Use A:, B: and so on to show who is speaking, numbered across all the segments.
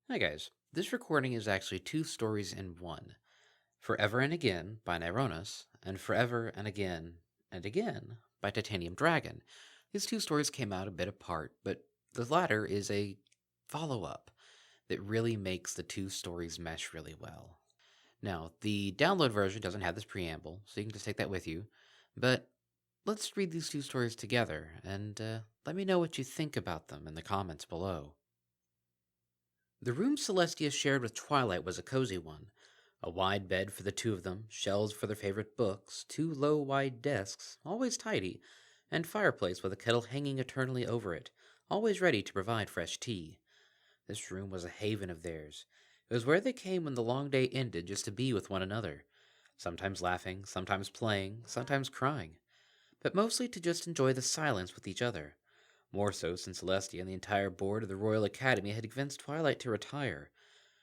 A: Hi guys, this recording is actually two stories in one. Forever and Again by Nyronus, and Forever and Again by Titanium Dragon. These two stories came out a bit apart, but the latter is a follow-up that really makes the two stories mesh really well. Now, the download version doesn't have this preamble, so you can just take that with you, but let's read these two stories together, and let me know what you think about them in the comments below. The room Celestia shared with Twilight was a cozy one. A wide bed for the two of them, shelves for their favorite books, two low, wide desks, always tidy, and fireplace with a kettle hanging eternally over it, always ready to provide fresh tea. This room was a haven of theirs. It was where they came when the long day ended just to be with one another, sometimes laughing, sometimes playing, sometimes crying, but mostly to just enjoy the silence with each other. More so since Celestia and the entire board of the Royal Academy had convinced Twilight to retire.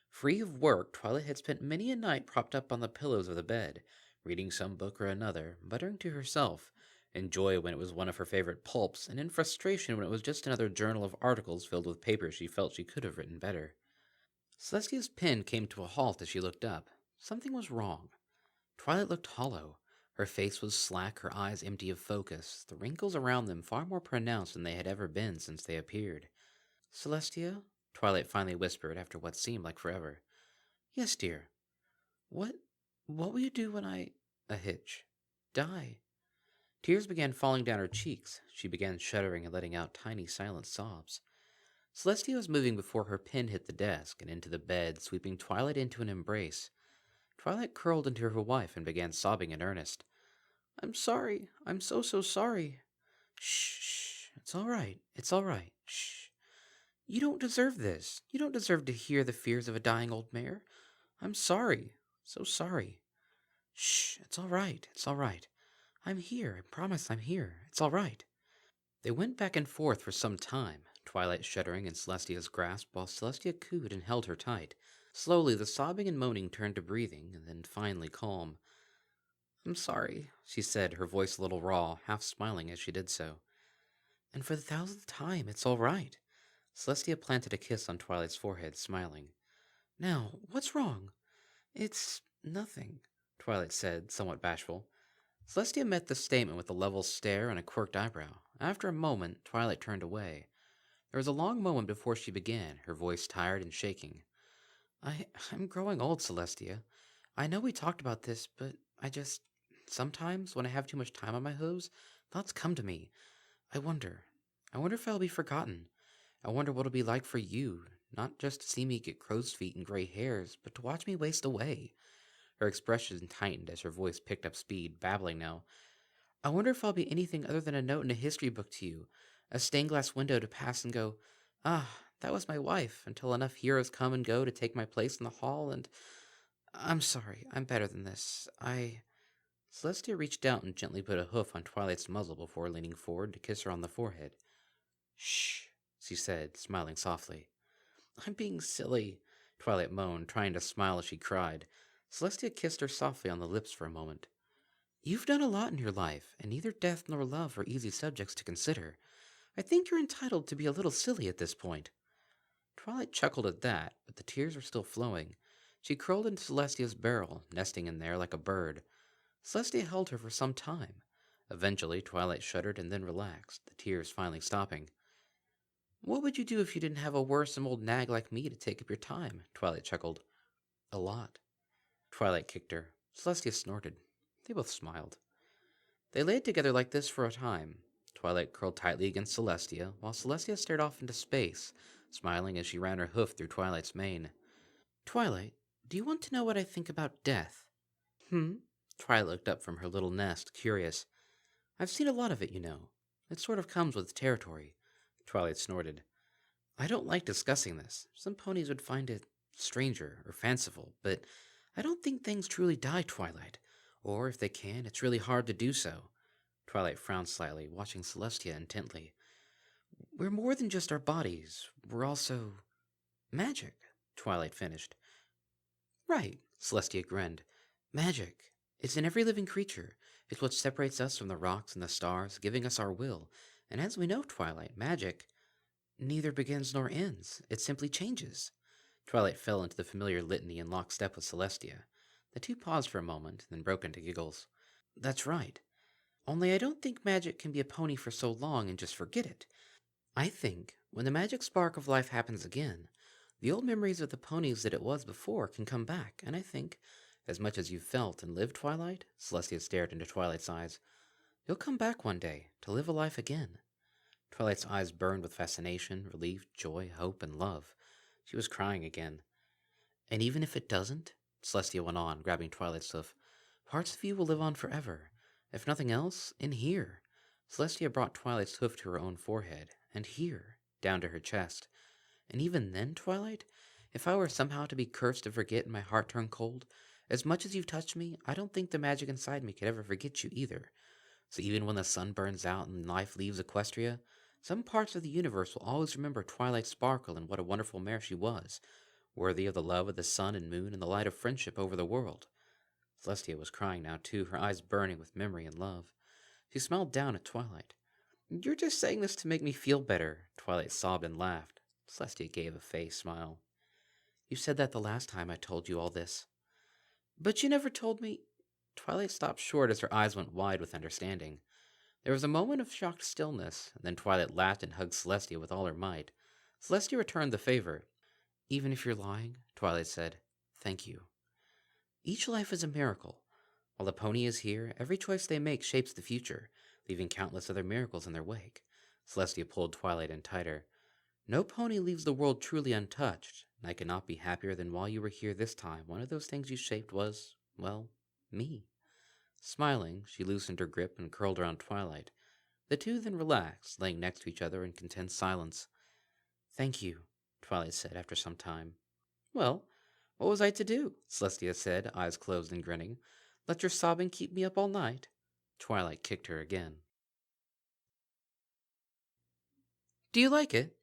A: Free of work, Twilight had spent many a night propped up on the pillows of the bed, reading some book or another, muttering to herself, in joy when it was one of her favorite pulps, and in frustration when it was just another journal of articles filled with papers she felt she could have written better. Celestia's pen came to a halt as she looked up. Something was wrong. Twilight looked hollow. Her face was slack, her eyes empty of focus, the wrinkles around them far more pronounced than they had ever been since they appeared. Celestia? Twilight finally whispered after what seemed like forever. Yes, dear. What what will you do when I a hitch. Die? Tears began falling down her cheeks. She began shuddering and letting out tiny silent sobs. Celestia was moving before her pen hit the desk and into the bed, sweeping Twilight into an embrace. Twilight curled into her wife and began sobbing in earnest. I'm sorry. I'm so sorry. Shh, shh. It's all right. It's all right. Shh. You don't deserve this. You don't deserve to hear the fears of a dying old mare. I'm sorry. So sorry. Shh. It's all right. It's all right. I'm here. I promise I'm here. It's all right. They went back and forth for some time, Twilight shuddering in Celestia's grasp while Celestia cooed and held her tight. Slowly, the sobbing and moaning turned to breathing, and then finally calm. I'm sorry, she said, her voice a little raw, half smiling as she did so. And for the thousandth time, it's all right. Celestia planted a kiss on Twilight's forehead, smiling. Now, what's wrong? It's nothing, Twilight said, somewhat bashful. Celestia met the statement with a level stare and a quirked eyebrow. After a moment, Twilight turned away. There was a long moment before she began, her voice tired and shaking. I'm growing old, Celestia. I know we talked about this, but sometimes, when I have too much time on my hooves, thoughts come to me. I wonder. I wonder if I'll be forgotten. I wonder what it'll be like for you, not just to see me get crow's feet and gray hairs, but to watch me waste away. Her expression tightened as her voice picked up speed, babbling now. I wonder if I'll be anything other than a note in a history book to you, a stained glass window to pass and go, ah, that was my wife, until enough heroes come and go to take my place in the hall, and I'm sorry, I'm better than this. Celestia reached out and gently put a hoof on Twilight's muzzle before leaning forward to kiss her on the forehead. Shh, she said, smiling softly. I'm being silly, Twilight moaned, trying to smile as she cried. Celestia kissed her softly on the lips for a moment. You've done a lot in your life, and neither death nor love are easy subjects to consider. I think you're entitled to be a little silly at this point. Twilight chuckled at that, but the tears were still flowing. She curled into Celestia's barrel, nesting in there like a bird. Celestia held her for some time. Eventually, Twilight shuddered and then relaxed, the tears finally stopping. What would you do if you didn't have a worrisome old nag like me to take up your time? Twilight chuckled. A lot. Twilight kicked her. Celestia snorted. They both smiled. They laid together like this for a time. Twilight curled tightly against Celestia, while Celestia stared off into space, smiling as she ran her hoof through Twilight's mane. Twilight, do you want to know what I think about death? Twilight looked up from her little nest, curious. I've seen a lot of it, you know. It sort of comes with the territory. Twilight snorted. I don't like discussing this. Some ponies would find it stranger or fanciful, but I don't think things truly die, Twilight. Or if they can, it's really hard to do so. Twilight frowned slightly, watching Celestia intently. We're more than just our bodies. We're also magic, Twilight finished. Right, Celestia grinned. Magic. It's in every living creature. It's what separates us from the rocks and the stars, giving us our will. And as we know, Twilight, magic neither begins nor ends. It simply changes. Twilight fell into the familiar litany in lockstep with Celestia. The two paused for a moment, then broke into giggles. That's right. Only I don't think magic can be a pony for so long and just forget it. I think, when the magic spark of life happens again, the old memories of the ponies that it was before can come back, and I think, as much as you've felt and lived, Twilight, Celestia stared into Twilight's eyes, you'll come back one day to live a life again. Twilight's eyes burned with fascination, relief, joy, hope, and love. She was crying again. And even if it doesn't, Celestia went on, grabbing Twilight's hoof, parts of you will live on forever. If nothing else, in here. Celestia brought Twilight's hoof to her own forehead, and here, down to her chest. And even then, Twilight, if I were somehow to be cursed to forget and my heart turn cold, as much as you've touched me, I don't think the magic inside me could ever forget you either. So even when the sun burns out and life leaves Equestria, some parts of the universe will always remember Twilight's sparkle and what a wonderful mare she was, worthy of the love of the sun and moon and the light of friendship over the world. Celestia was crying now, too, her eyes burning with memory and love. She smiled down at Twilight. You're just saying this to make me feel better, Twilight sobbed and laughed. Celestia gave a fey smile. You said that the last time I told you all this. But you never told me... Twilight stopped short as her eyes went wide with understanding. There was a moment of shocked stillness, and then Twilight laughed and hugged Celestia with all her might. Celestia returned the favor. Even if you're lying, Twilight said, thank you. Each life is a miracle. While the pony is here, every choice they make shapes the future, leaving countless other miracles in their wake. Celestia pulled Twilight in tighter. No pony leaves the world truly untouched, and I could not be happier than while you were here this time. One of those things you shaped was, well, me. Smiling, she loosened her grip and curled around Twilight. The two then relaxed, laying next to each other in content silence. Thank you, Twilight said after some time. Well, what was I to do? Celestia said, eyes closed and grinning. Let your sobbing keep me up all night? Twilight kicked her again. Do you like it?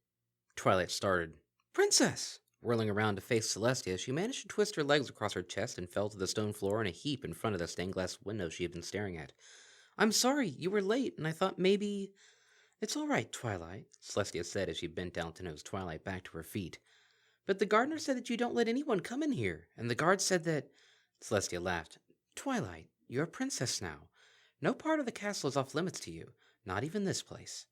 A: Twilight started. Princess! Whirling around to face Celestia, she managed to twist her legs across her chest and fell to the stone floor in a heap in front of the stained glass window she had been staring at. I'm sorry, you were late, and I thought maybe... It's all right, Twilight, Celestia said as she bent down to nose Twilight back to her feet. But the gardener said that you don't let anyone come in here, and the guard said that... Celestia laughed. Twilight, you're a princess now. No part of the castle is off limits to you, not even this place.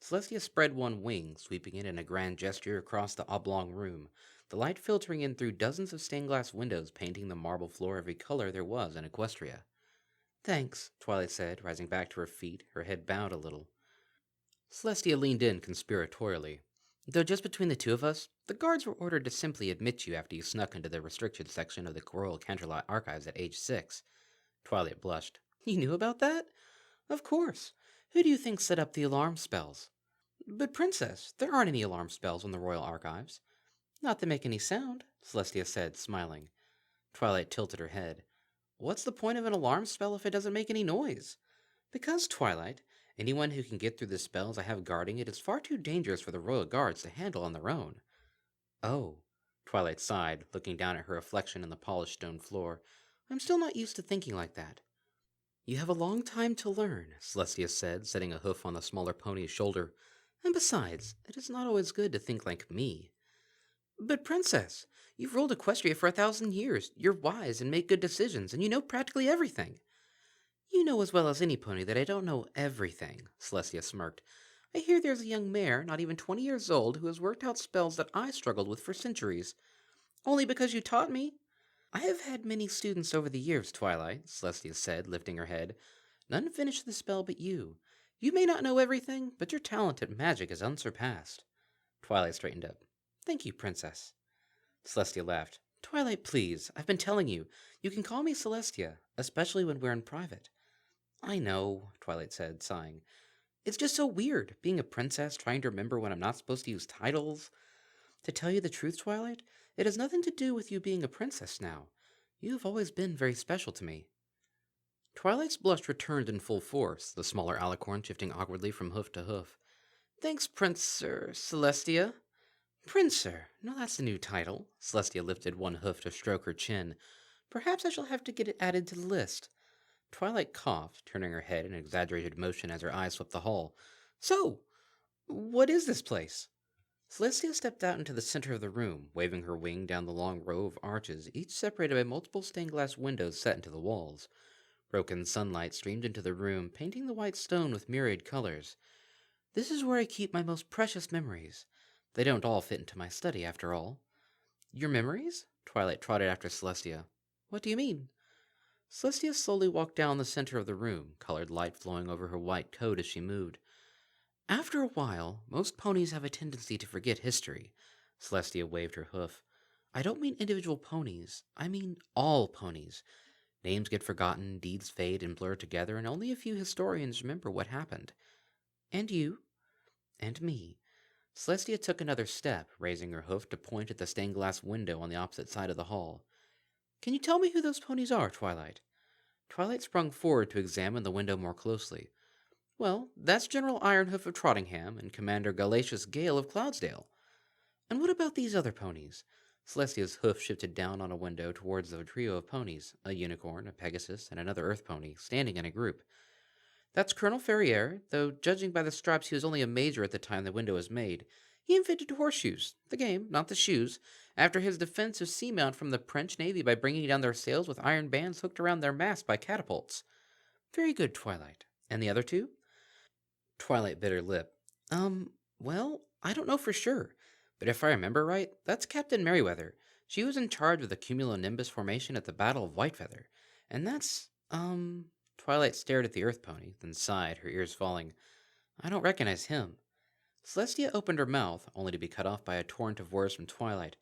A: Celestia spread one wing, sweeping it in a grand gesture across the oblong room, the light filtering in through dozens of stained glass windows painting the marble floor every color there was in Equestria. Thanks, Twilight said, rising back to her feet, her head bowed a little. Celestia leaned in conspiratorially. Though just between the two of us, the guards were ordered to simply admit you after you snuck into the restricted section of the Royal Canterlot Archives at age 6. Twilight blushed. You knew about that? Of course. Who do you think set up the alarm spells? But, Princess, there aren't any alarm spells in the Royal Archives. Not that make any sound, Celestia said, smiling. Twilight tilted her head. What's the point of an alarm spell if it doesn't make any noise? Because, Twilight, anyone who can get through the spells I have guarding it is far too dangerous for the royal guards to handle on their own. Oh, Twilight sighed, looking down at her reflection in the polished stone floor. I'm still not used to thinking like that. You have a long time to learn, Celestia said, setting a hoof on the smaller pony's shoulder. And besides, it is not always good to think like me. But, Princess, you've ruled Equestria for 1,000 years. You're wise and make good decisions, and you know practically everything. You know as well as any pony that I don't know everything, Celestia smirked. I hear there's a young mare, not even 20 years old, who has worked out spells that I struggled with for centuries. Only because you taught me? I have had many students over the years, Twilight, Celestia said, lifting her head. None finished the spell but you. You may not know everything, but your talent at magic is unsurpassed. Twilight straightened up. Thank you, Princess. Celestia laughed. Twilight, please, I've been telling you. You can call me Celestia, especially when we're in private. I know, Twilight said, sighing. It's just so weird, being a princess, trying to remember when I'm not supposed to use titles. To tell you the truth, Twilight, it has nothing to do with you being a princess now. You have always been very special to me. Twilight's blush returned in full force, the smaller alicorn shifting awkwardly from hoof to hoof. Thanks, Celestia. Princer, no, that's a new title. Celestia lifted one hoof to stroke her chin. Perhaps I shall have to get it added to the list. Twilight coughed, turning her head in exaggerated motion as her eyes swept the hall. So, what is this place? Celestia stepped out into the center of the room, waving her wing down the long row of arches, each separated by multiple stained glass windows set into the walls. Broken sunlight streamed into the room, painting the white stone with myriad colors. This is where I keep my most precious memories. They don't all fit into my study, after all. Your memories? Twilight trotted after Celestia. What do you mean? Celestia slowly walked down the center of the room, colored light flowing over her white coat as she moved. After a while, most ponies have a tendency to forget history. Celestia waved her hoof. I don't mean individual ponies. I mean all ponies. Names get forgotten, deeds fade and blur together, and only a few historians remember what happened. And you. And me. Celestia took another step, raising her hoof to point at the stained glass window on the opposite side of the hall. Can you tell me who those ponies are, Twilight? Twilight sprung forward to examine the window more closely. Well, that's General Ironhoof of Trottingham and Commander Galatius Gale of Cloudsdale. And what about these other ponies? Celestia's hoof shifted down on a window towards the trio of ponies, a unicorn, a pegasus, and another earth pony, standing in a group. That's Colonel Ferrier, though judging by the stripes he was only a major at the time the window was made. He invented horseshoes, the game, not the shoes, after his defense of seamount from the French Navy by bringing down their sails with iron bands hooked around their masts by catapults. Very good, Twilight. And the other two? Twilight bit her lip. Well, I don't know for sure, but if I remember right, that's Captain Merryweather. She was in charge of the cumulonimbus formation at the Battle of Whitefeather, and that's, Twilight stared at the earth pony, then sighed, her ears falling. I don't recognize him. Celestia opened her mouth, only to be cut off by a torrent of words from Twilight.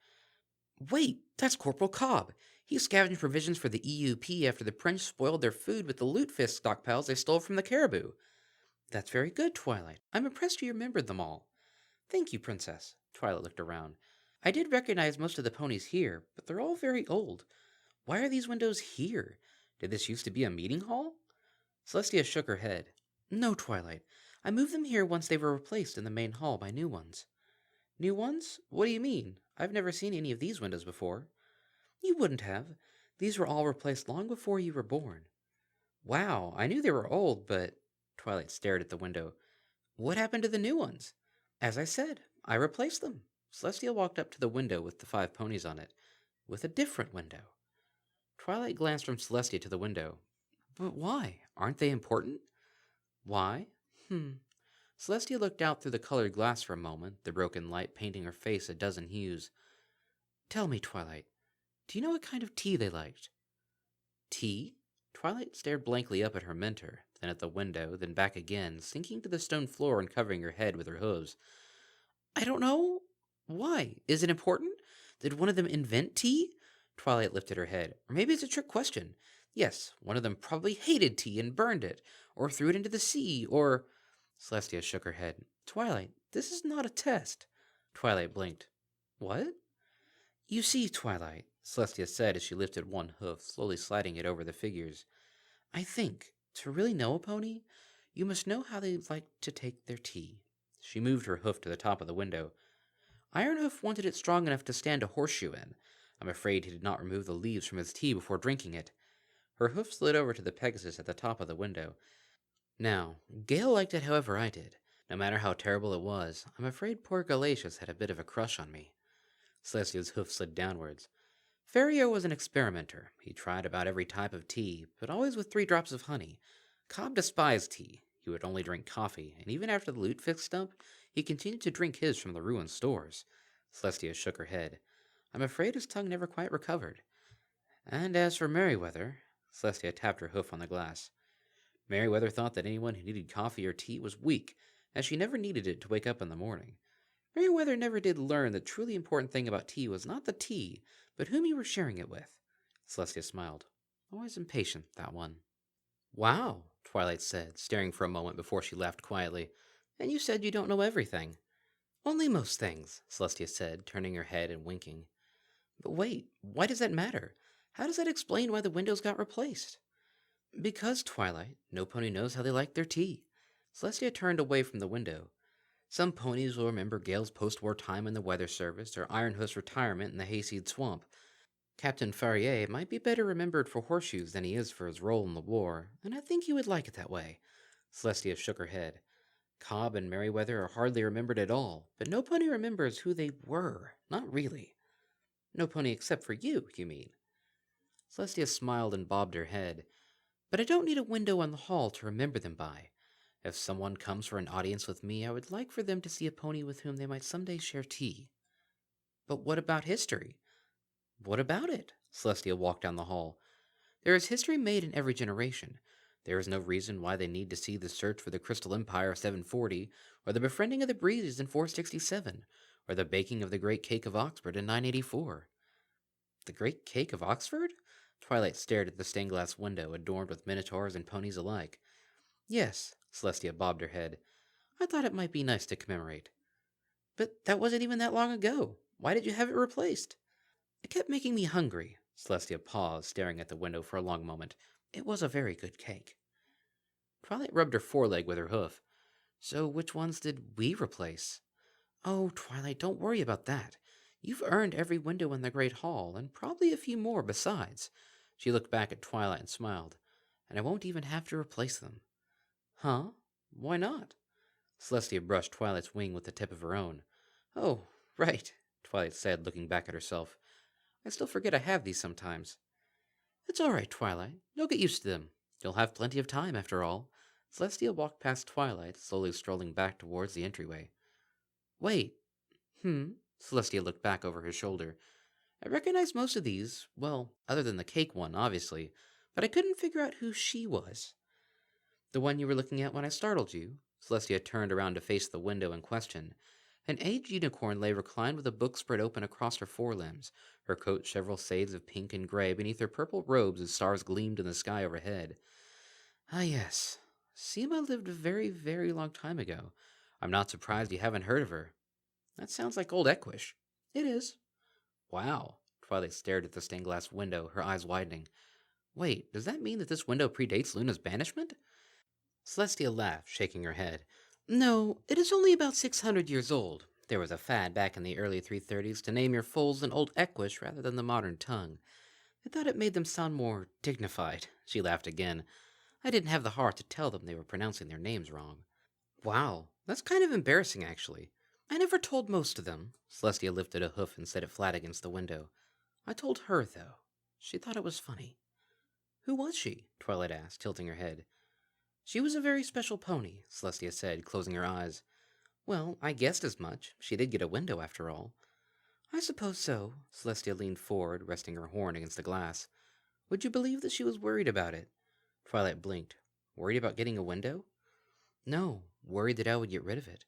A: Wait, that's Corporal Cobb. He scavenged provisions for the EUP after the French spoiled their food with the loot fist stockpiles they stole from the caribou. That's very good, Twilight. I'm impressed you remembered them all. Thank you, Princess. Twilight looked around. I did recognize most of the ponies here, but they're all very old. Why are these windows here? Did this used to be a meeting hall? Celestia shook her head. No, Twilight. I moved them here once they were replaced in the main hall by new ones. New ones? What do you mean? I've never seen any of these windows before. You wouldn't have. These were all replaced long before you were born. Wow, I knew they were old, but... Twilight stared at the window. What happened to the new ones? As I said, I replaced them. Celestia walked up to the window with the 5 ponies on it. With a different window. Twilight glanced from Celestia to the window. But why? Aren't they important? Why? Celestia looked out through the colored glass for a moment, the broken light painting her face a dozen hues. Tell me, Twilight, do you know what kind of tea they liked? Tea? Twilight stared blankly up at her mentor, then at the window, then back again, sinking to the stone floor and covering her head with her hooves. I don't know. Why? Is it important? Did one of them invent tea? Twilight lifted her head. Or maybe it's a trick question. Yes, one of them probably hated tea and burned it, or threw it into the sea, or... Celestia shook her head. Twilight, this is not a test. Twilight blinked. What? You see, Twilight, Celestia said as she lifted one hoof, slowly sliding it over the figures. I think, to really know a pony, you must know how they like to take their tea. She moved her hoof to the top of the window. Ironhoof wanted it strong enough to stand a horseshoe in. I'm afraid he did not remove the leaves from his tea before drinking it. Her hoof slid over to the Pegasus at the top of the window. Now, Gale liked it however I did. No matter how terrible it was, I'm afraid poor Galatius had a bit of a crush on me. Celestia's hoof slid downwards. Ferrier was an experimenter. He tried about every type of tea, but always with 3 drops of honey. Cobb despised tea. He would only drink coffee, and even after the loot fix dump, he continued to drink his from the ruined stores. Celestia shook her head. I'm afraid his tongue never quite recovered. And as for Merryweather, Celestia tapped her hoof on the glass. Merryweather thought that anyone who needed coffee or tea was weak, as she never needed it to wake up in the morning. Merryweather never did learn the truly important thing about tea was not the tea, but whom you were sharing it with. Celestia smiled. Always impatient, that one. Wow, Twilight said, staring for a moment before she laughed quietly. And you said you don't know everything. Only most things, Celestia said, turning her head and winking. But wait, why does that matter? How does that explain why the windows got replaced? Because, Twilight, no pony knows how they like their tea. Celestia turned away from the window. Some ponies will remember Gale's post-war time in the weather service or Ironhoof's retirement in the hayseed swamp. Captain Ferrier might be better remembered for horseshoes than he is for his role in the war, and I think he would like it that way. Celestia shook her head. Cobb and Merriweather are hardly remembered at all, but no pony remembers who they were. Not really. No pony except for you mean? Celestia smiled and bobbed her head. But I don't need a window on the hall to remember them by. If someone comes for an audience with me, I would like for them to see a pony with whom they might someday share tea. But what about history? What about it? Celestia walked down the hall. There is history made in every generation. There is no reason why they need to see the search for the Crystal Empire of 740, or the befriending of the Breezes in 467, or the baking of the Great Cake of Oxford in 984. The Great Cake of Oxford? Twilight stared at the stained glass window adorned with minotaurs and ponies alike. Yes, Celestia bobbed her head. I thought it might be nice to commemorate. But that wasn't even that long ago. Why did you have it replaced? It kept making me hungry. Celestia paused, staring at the window for a long moment. It was a very good cake. Twilight rubbed her foreleg with her hoof. So which ones did we replace? Oh, Twilight, don't worry about that. You've earned every window in the Great Hall, and probably a few more besides. She looked back at Twilight and smiled. And I won't even have to replace them. Huh? Why not? Celestia brushed Twilight's wing with the tip of her own. Oh, right, Twilight said, looking back at herself. I still forget I have these sometimes. It's all right, Twilight. You'll get used to them. You'll have plenty of time, after all. Celestia walked past Twilight, slowly strolling back towards the entryway. Wait. Celestia looked back over her shoulder. I recognized most of these, well, other than the cake one, obviously, but I couldn't figure out who she was. The one you were looking at when I startled you? Celestia turned around to face the window in question. An aged unicorn lay reclined with a book spread open across her forelimbs, her coat several shades of pink and gray beneath her purple robes as stars gleamed in the sky overhead. Ah, yes. Seema lived a very, very long time ago. I'm not surprised you haven't heard of her. That sounds like old Equish. It is. Wow. Twilight stared at the stained glass window, her eyes widening. Wait, does that mean that this window predates Luna's banishment? Celestia laughed, shaking her head. No, it is only about 600 years old. There was a fad back in the early 330s to name your foals an old Equish rather than the modern tongue. I thought it made them sound more dignified. She laughed again. I didn't have the heart to tell them they were pronouncing their names wrong. Wow, that's kind of embarrassing, actually. I never told most of them. Celestia lifted a hoof and set it flat against the window. I told her, though. She thought it was funny. Who was she? Twilight asked, tilting her head. She was a very special pony, Celestia said, closing her eyes. Well, I guessed as much. She did get a window, after all. I suppose so. Celestia leaned forward, resting her horn against the glass. Would you believe that she was worried about it? Twilight blinked. Worried about getting a window? No, worried that I would get rid of it.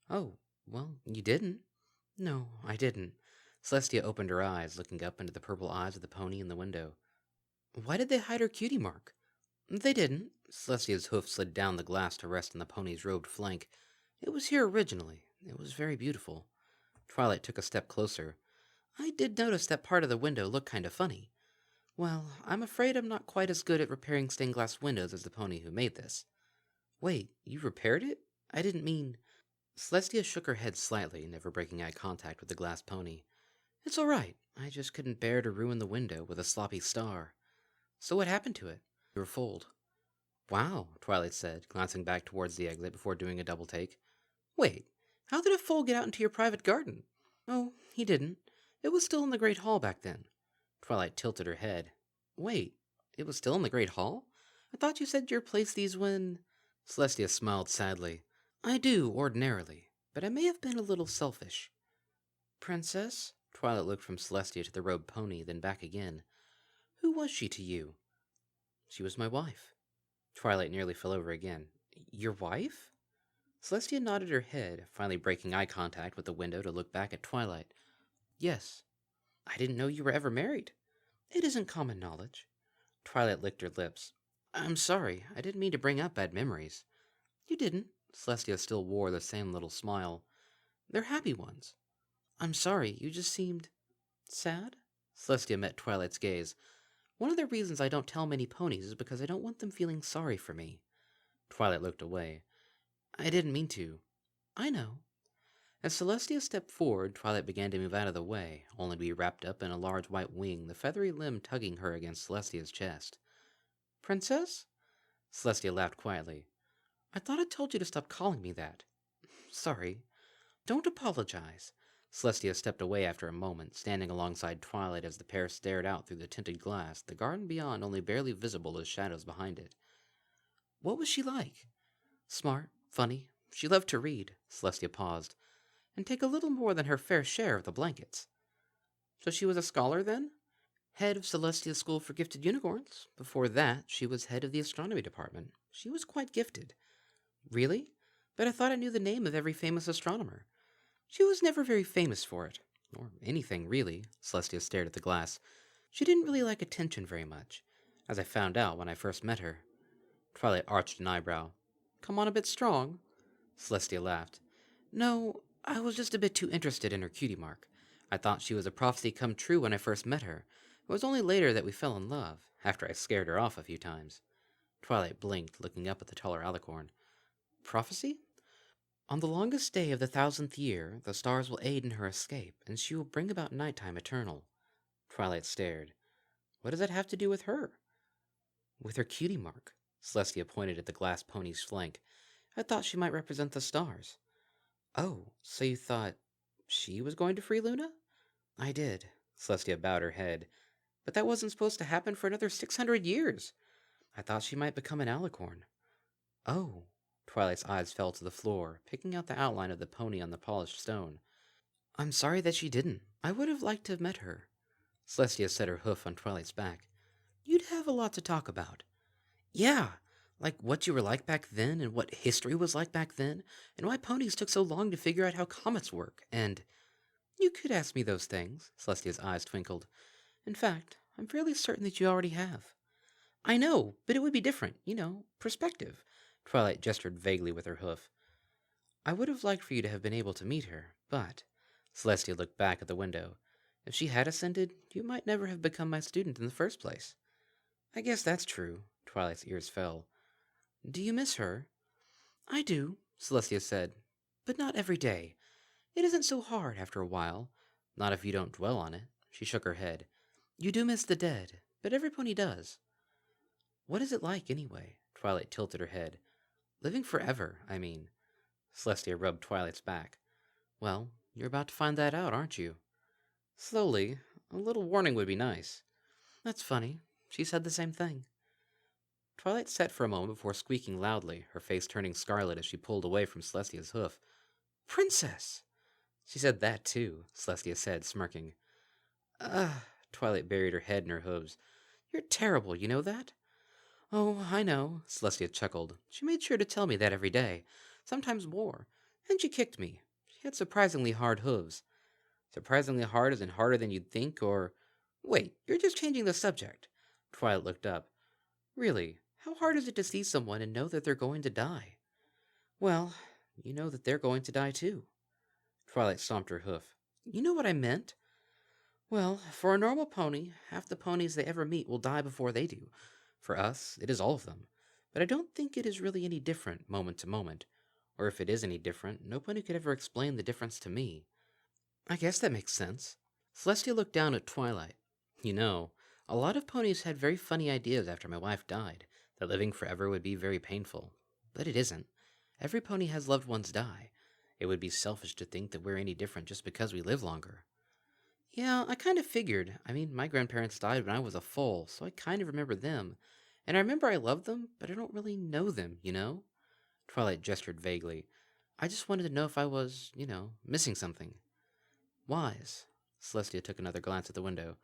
A: Oh, well, you didn't. No, I didn't. Celestia opened her eyes, looking up into the purple eyes of the pony in the window. Why did they hide her cutie mark? They didn't. Celestia's hoof slid down the glass to rest on the pony's robed flank. It was here originally. It was very beautiful. Twilight took a step closer. I did notice that part of the window looked kind of funny. Well, I'm afraid I'm not quite as good at repairing stained glass windows as the pony who made this. Wait, you repaired it? I didn't mean... Celestia shook her head slightly, never breaking eye contact with the glass pony. It's all right. I just couldn't bear to ruin the window with a sloppy star. So what happened to it? Your fold. Wow, Twilight said, glancing back towards the exit before doing a double take. Wait, how did a foal get out into your private garden? Oh, he didn't. It was still in the Great Hall back then. Twilight tilted her head. Wait, it was still in the Great Hall? I thought you said you replaced these when... Celestia smiled sadly. I do, ordinarily, but I may have been a little selfish. Princess? Twilight looked from Celestia to the robed pony, then back again. Who was she to you? She was my wife. Twilight nearly fell over again. Your wife? Celestia nodded her head, finally breaking eye contact with the window to look back at Twilight. Yes. I didn't know you were ever married. It isn't common knowledge. Twilight licked her lips. I'm sorry, I didn't mean to bring up bad memories. You didn't. Celestia still wore the same little smile. They're happy ones. I'm sorry, you just seemed... sad? Celestia met Twilight's gaze. One of the reasons I don't tell many ponies is because I don't want them feeling sorry for me. Twilight looked away. I didn't mean to. I know. As Celestia stepped forward, Twilight began to move out of the way, only to be wrapped up in a large white wing, the feathery limb tugging her against Celestia's chest. Princess? Celestia laughed quietly. I thought I told you to stop calling me that. Sorry. Don't apologize. Celestia stepped away after a moment, standing alongside Twilight as the pair stared out through the tinted glass, the garden beyond only barely visible as shadows behind it. What was she like? Smart, funny, she loved to read, Celestia paused, and take a little more than her fair share of the blankets. So she was a scholar, then? Head of Celestia's School for Gifted Unicorns. Before that, she was head of the astronomy department. She was quite gifted. Really? But I thought I knew the name of every famous astronomer. She was never very famous for it. Or anything, really. Celestia stared at the glass. She didn't really like attention very much, as I found out when I first met her. Twilight arched an eyebrow. Come on a bit strong? Celestia laughed. No, I was just a bit too interested in her cutie mark. I thought she was a prophecy come true when I first met her. It was only later that we fell in love, after I scared her off a few times. Twilight blinked, looking up at the taller alicorn. Prophecy? On the longest day of the 1000th year, the stars will aid in her escape, and she will bring about nighttime eternal. Twilight stared. What does that have to do with her? With her cutie mark. Celestia pointed at the glass pony's flank. I thought she might represent the stars. Oh, so you thought she was going to free Luna? I did. Celestia bowed her head. But that wasn't supposed to happen for another 600 years. I thought she might become an alicorn. Oh. Twilight's eyes fell to the floor, picking out the outline of the pony on the polished stone. I'm sorry that she didn't. I would have liked to have met her. Celestia set her hoof on Twilight's back. You'd have a lot to talk about. Yeah, like what you were like back then, and what history was like back then, and why ponies took so long to figure out how comets work, and... You could ask me those things, Celestia's eyes twinkled. In fact, I'm fairly certain that you already have. I know, but it would be different, perspective. Twilight gestured vaguely with her hoof. I would have liked for you to have been able to meet her, but... Celestia looked back at the window. If she had ascended, you might never have become my student in the first place. I guess that's true. Twilight's ears fell. Do you miss her? I do, Celestia said, but not every day. It isn't so hard after a while. Not if you don't dwell on it. She shook her head. You do miss the dead, but every pony does. What is it like, anyway? Twilight tilted her head. Living forever, I mean. Celestia rubbed Twilight's back. Well, you're about to find that out, aren't you? Slowly. A little warning would be nice. That's funny. She said the same thing. Twilight sat for a moment before squeaking loudly, her face turning scarlet as she pulled away from Celestia's hoof. Princess! She said that too, Celestia said, smirking. Twilight buried her head in her hooves. You're terrible, you know that? Oh, I know, Celestia chuckled. She made sure to tell me that every day, sometimes more, and she kicked me. She had surprisingly hard hooves. Surprisingly hard as in harder than you'd think, or... Wait, you're just changing the subject. Twilight looked up. Really, how hard is it to see someone and know that they're going to die? Well, you know that they're going to die too. Twilight stomped her hoof. You know what I meant? Well, for a normal pony, half the ponies they ever meet will die before they do. For us, it is all of them. But I don't think it is really any different, moment to moment. Or if it is any different, nobody could ever explain the difference to me. I guess that makes sense. Celestia looked down at Twilight. You know, a lot of ponies had very funny ideas after my wife died, that living forever would be very painful. But it isn't. Every pony has loved ones die. It would be selfish to think that we're any different just because we live longer. Yeah, I kind of figured. I mean, my grandparents died when I was a foal, so I kind of remember them. And I remember I loved them, but I don't really know them, you know? Twilight gestured vaguely. I just wanted to know if I was, missing something. Wise. Celestia took another glance at the window.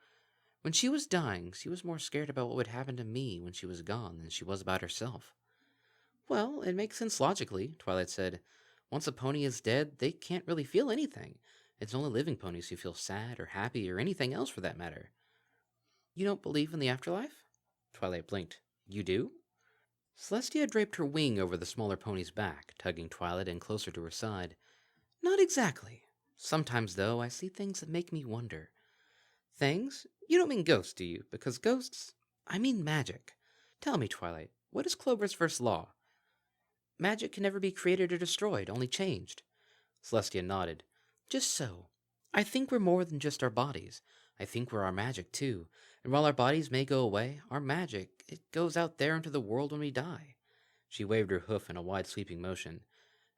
A: When she was dying, she was more scared about what would happen to me when she was gone than she was about herself. Well, it makes sense logically, Twilight said. Once a pony is dead, they can't really feel anything. It's only living ponies who feel sad or happy or anything else for that matter. You don't believe in the afterlife? Twilight blinked. You do? Celestia draped her wing over the smaller pony's back, tugging Twilight in closer to her side. Not exactly. Sometimes, though, I see things that make me wonder. Things? You don't mean ghosts, do you? Because ghosts... I mean magic. Tell me, Twilight, what is Clover's first law? Magic can never be created or destroyed, only changed. Celestia nodded. Just so. I think we're more than just our bodies. I think we're our magic, too. And while our bodies may go away, our magic, it goes out there into the world when we die. She waved her hoof in a wide sweeping motion.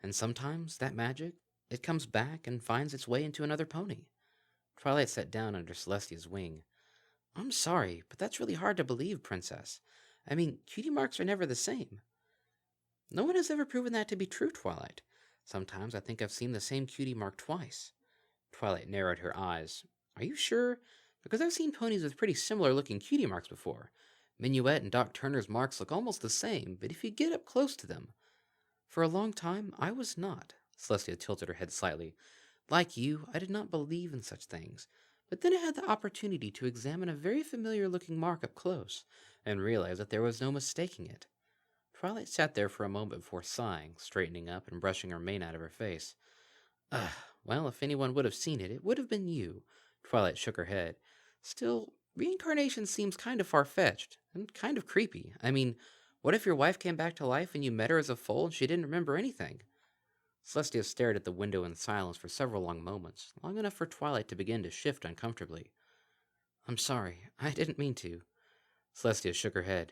A: And sometimes that magic, it comes back and finds its way into another pony. Twilight sat down under Celestia's wing. I'm sorry, but that's really hard to believe, Princess. I mean, cutie marks are never the same. No one has ever proven that to be true, Twilight. Sometimes I think I've seen the same cutie mark twice. Twilight narrowed her eyes. Are you sure? Because I've seen ponies with pretty similar looking cutie marks before. Minuet and Doc Turner's marks look almost the same, but if you get up close to them. For a long time, I was not. Celestia tilted her head slightly. Like you, I did not believe in such things. But then I had the opportunity to examine a very familiar looking mark up close, and realized that there was no mistaking it. Twilight sat there for a moment before sighing, straightening up and brushing her mane out of her face. Ugh, well, if anyone would have seen it, it would have been you. Twilight shook her head. Still, reincarnation seems kind of far-fetched, and kind of creepy. I mean, what if your wife came back to life and you met her as a foal and she didn't remember anything? Celestia stared at the window in silence for several long moments, long enough for Twilight to begin to shift uncomfortably. I'm sorry, I didn't mean to. Celestia shook her head.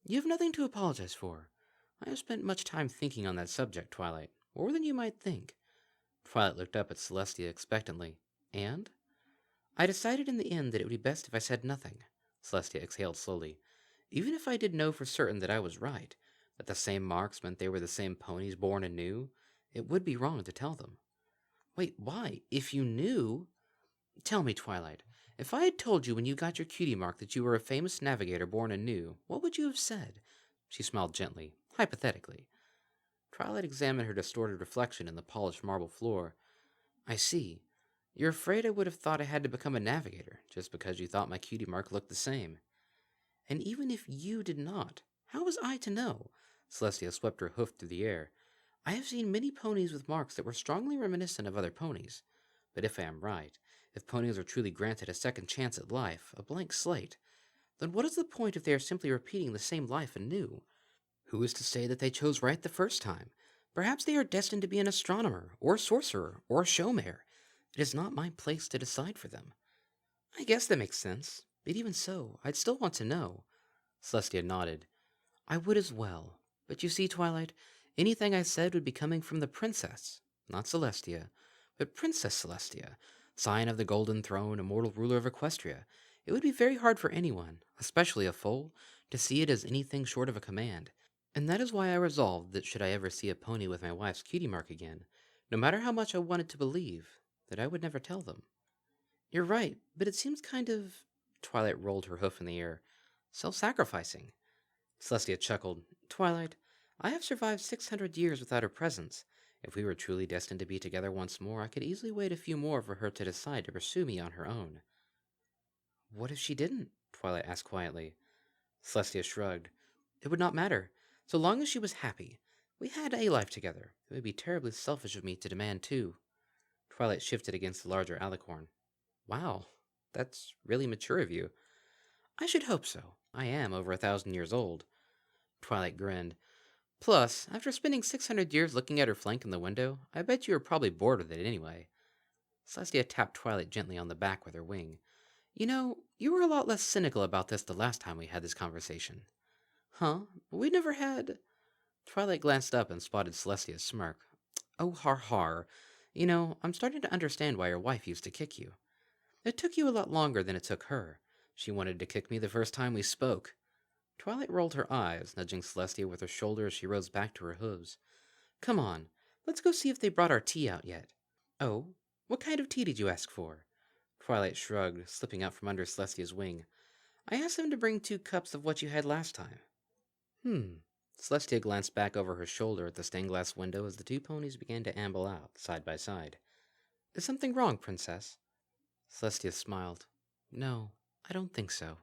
A: You have nothing to apologize for. I have spent much time thinking on that subject, Twilight, more than you might think. Twilight looked up at Celestia expectantly. And? I decided in the end that it would be best if I said nothing. Celestia exhaled slowly. Even if I did know for certain that I was right, that the same marks meant they were the same ponies born anew, it would be wrong to tell them. Wait, why? If you knew... Tell me, Twilight, if I had told you when you got your cutie mark that you were a famous navigator born anew, what would you have said? She smiled gently, hypothetically. Twilight examined her distorted reflection in the polished marble floor. I see. You're afraid I would have thought I had to become a navigator, just because you thought my cutie mark looked the same. And even if you did not, how was I to know? Celestia swept her hoof through the air. I have seen many ponies with marks that were strongly reminiscent of other ponies. But if I am right, if ponies are truly granted a second chance at life, a blank slate, then what is the point if they are simply repeating the same life anew? Who is to say that they chose right the first time? Perhaps they are destined to be an astronomer, or a sorcerer, or a showmare. It is not my place to decide for them. I guess that makes sense, but even so, I'd still want to know. Celestia nodded. I would as well. But you see, Twilight, anything I said would be coming from the princess, not Celestia, but Princess Celestia, scion of the Golden Throne, immortal ruler of Equestria. It would be very hard for anyone, especially a foal, to see it as anything short of a command. And that is why I resolved that should I ever see a pony with my wife's cutie mark again, no matter how much I wanted to believe, that I would never tell them. You're right, but it seems kind of... Twilight rolled her hoof in the air. Self-sacrificing. Celestia chuckled. Twilight, I have survived 600 years without her presence. If we were truly destined to be together once more, I could easily wait a few more for her to decide to pursue me on her own. What if she didn't? Twilight asked quietly. Celestia shrugged. It would not matter. So long as she was happy. We had a life together. It would be terribly selfish of me to demand two. Twilight shifted against the larger alicorn. Wow, that's really mature of you. I should hope so. I am over 1,000 years old. Twilight grinned. Plus, after spending 600 years looking at her flank in the window, I bet you were probably bored with it anyway. Celestia tapped Twilight gently on the back with her wing. You know, you were a lot less cynical about this the last time we had this conversation. Huh? We never had... Twilight glanced up and spotted Celestia's smirk. Oh, har har. You know, I'm starting to understand why your wife used to kick you. It took you a lot longer than it took her. She wanted to kick me the first time we spoke. Twilight rolled her eyes, nudging Celestia with her shoulder as she rose back to her hooves. Come on, let's go see if they brought our tea out yet. Oh, what kind of tea did you ask for? Twilight shrugged, slipping out from under Celestia's wing. I asked them to bring 2 cups of what you had last time. Celestia glanced back over her shoulder at the stained-glass window as the 2 ponies began to amble out, side by side. Is something wrong, Princess? Celestia smiled. No, I don't think so.